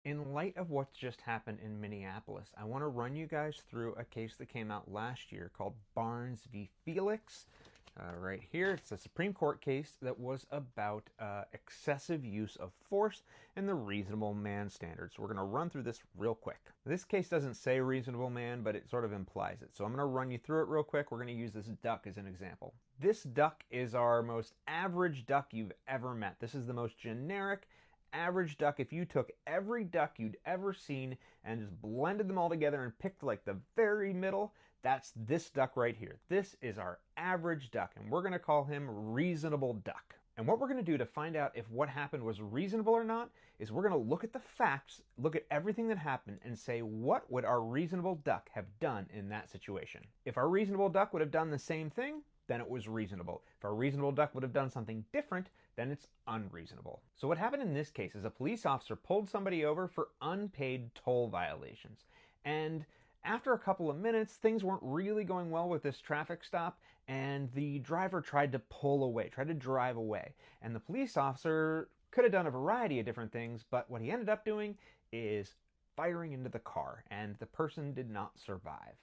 In light of what's just happened in Minneapolis, I want to run you guys through a case that came out last year called Barnes v. Felix. Right here, it's a Supreme Court case that was about excessive use of force and the reasonable man standard. So we're going to run through this real quick. This case doesn't say reasonable man, but it sort of implies it. So I'm going to run you through it real quick. We're going to use this duck as an example. This duck is our most average duck you've ever met. This is the most generic average duck. If you took every duck you'd ever seen and just blended them all together and picked like the very middle, that's this duck right here. This is our average duck, and we're going to call him Reasonable Duck. And what we're going to do to find out if what happened was reasonable or not is we're going to look at the facts, look at everything that happened, and say, what would our reasonable duck have done in that situation? If our reasonable duck would have done the same thing, then it was reasonable. If our reasonable duck would have done something different, then it's unreasonable. So what happened in this case is a police officer pulled somebody over for unpaid toll violations. And after a couple of minutes, things weren't really going well with this traffic stop, and the driver tried to pull away, tried to drive away. And the police officer could have done a variety of different things, but what he ended up doing is firing into the car, and the person did not survive,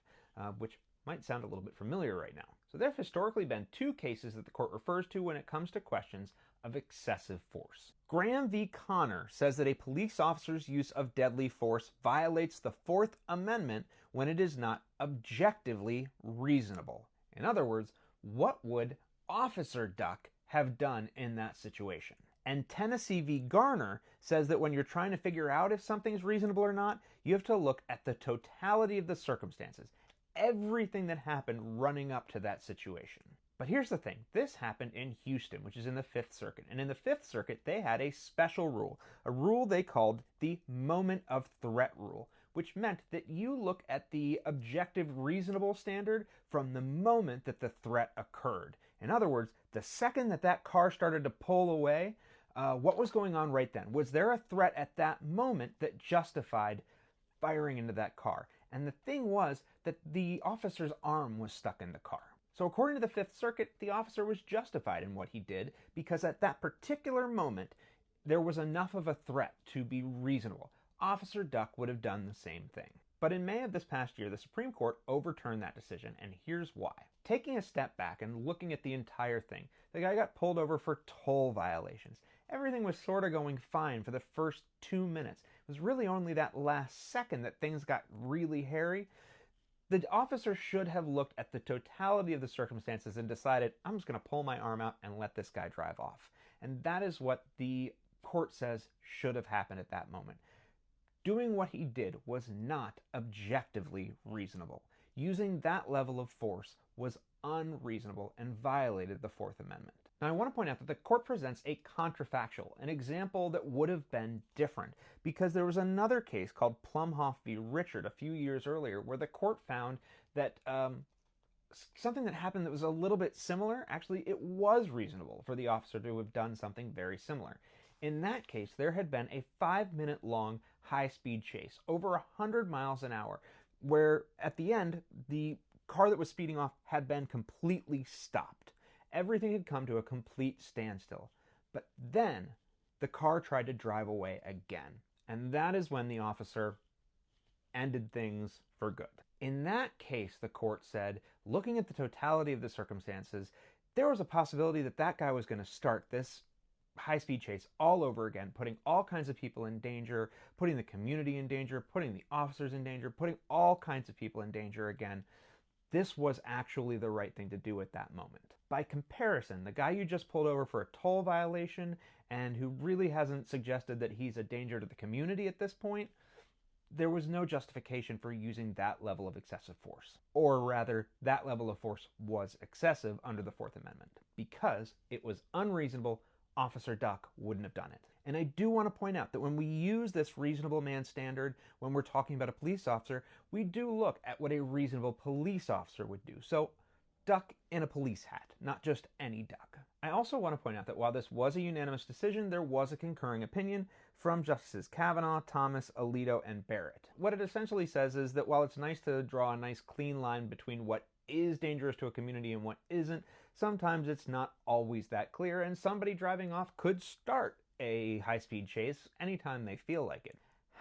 which might sound a little bit familiar right now. So there have historically been two cases that the court refers to when it comes to questions of excessive force. Graham v. Garner says that a police officer's use of deadly force violates the Fourth Amendment when it is not objectively reasonable. In other words, what would Officer Duck have done in that situation? And Tennessee v. Garner says that when you're trying to figure out if something's reasonable or not, you have to look at the totality of the circumstances. Everything that happened running up to that situation. But here's the thing. This happened in Houston, which is in the Fifth Circuit. And in the Fifth Circuit, they had a special rule, a rule they called the moment of threat rule, which meant that you look at the objective reasonable standard from the moment that the threat occurred. In other words, the second that that car started to pull away, what was going on right then? Was there a threat at that moment that justified firing into that car? And the thing was that the officer's arm was stuck in the car. So according to the Fifth Circuit, the officer was justified in what he did because at that particular moment, there was enough of a threat to be reasonable. Officer Duck would have done the same thing. But in May of this past year, the Supreme Court overturned that decision, and here's why. Taking a step back and looking at the entire thing, the guy got pulled over for toll violations. Everything was sort of going fine for the first 2 minutes. It was really only that last second that things got really hairy. The officer should have looked at the totality of the circumstances and decided, I'm just going to pull my arm out and let this guy drive off. And that is what the court says should have happened at that moment. Doing what he did was not objectively reasonable. Using that level of force was unreasonable and violated the Fourth Amendment. Now I want to point out that the court presents a contrafactual, an example that would have been different, because there was another case called Plumhoff v. Rickard a few years earlier where the court found that something that happened that was a little bit similar, actually it was reasonable for the officer to have done something very similar. In that case, there had been a 5-minute long high-speed chase, over 100 miles an hour, where at the end, the car that was speeding off had been completely stopped. Everything had come to a complete standstill. But then, the car tried to drive away again. And that is when the officer ended things for good. In that case, the court said, looking at the totality of the circumstances, there was a possibility that that guy was going to start this high-speed chase all over again, putting all kinds of people in danger, putting the community in danger, putting the officers in danger, putting all kinds of people in danger again. This was actually the right thing to do at that moment. By comparison, the guy you just pulled over for a toll violation and who really hasn't suggested that he's a danger to the community at this point, there was no justification for using that level of excessive force. Or rather, that level of force was excessive under the Fourth Amendment because it was unreasonable. Officer Duck wouldn't have done it. And I do want to point out that when we use this reasonable man standard, when we're talking about a police officer, we do look at what a reasonable police officer would do. So, duck in a police hat, not just any duck. I also want to point out that while this was a unanimous decision, there was a concurring opinion from Justices Kavanaugh, Thomas, Alito, and Barrett. What it essentially says is that while it's nice to draw a nice clean line between what is dangerous to a community and what isn't, sometimes it's not always that clear, and somebody driving off could start a high-speed chase anytime they feel like it.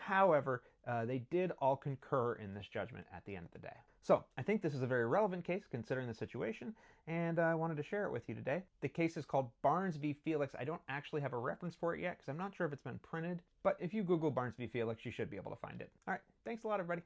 However, they did all concur in this judgment at the end of the day. So I think this is a very relevant case considering the situation, and I wanted to share it with you today. The case is called Barnes v. Felix. I don't actually have a reference for it yet because I'm not sure if it's been printed, but if you Google Barnes v. Felix, you should be able to find it. All right, thanks a lot, everybody.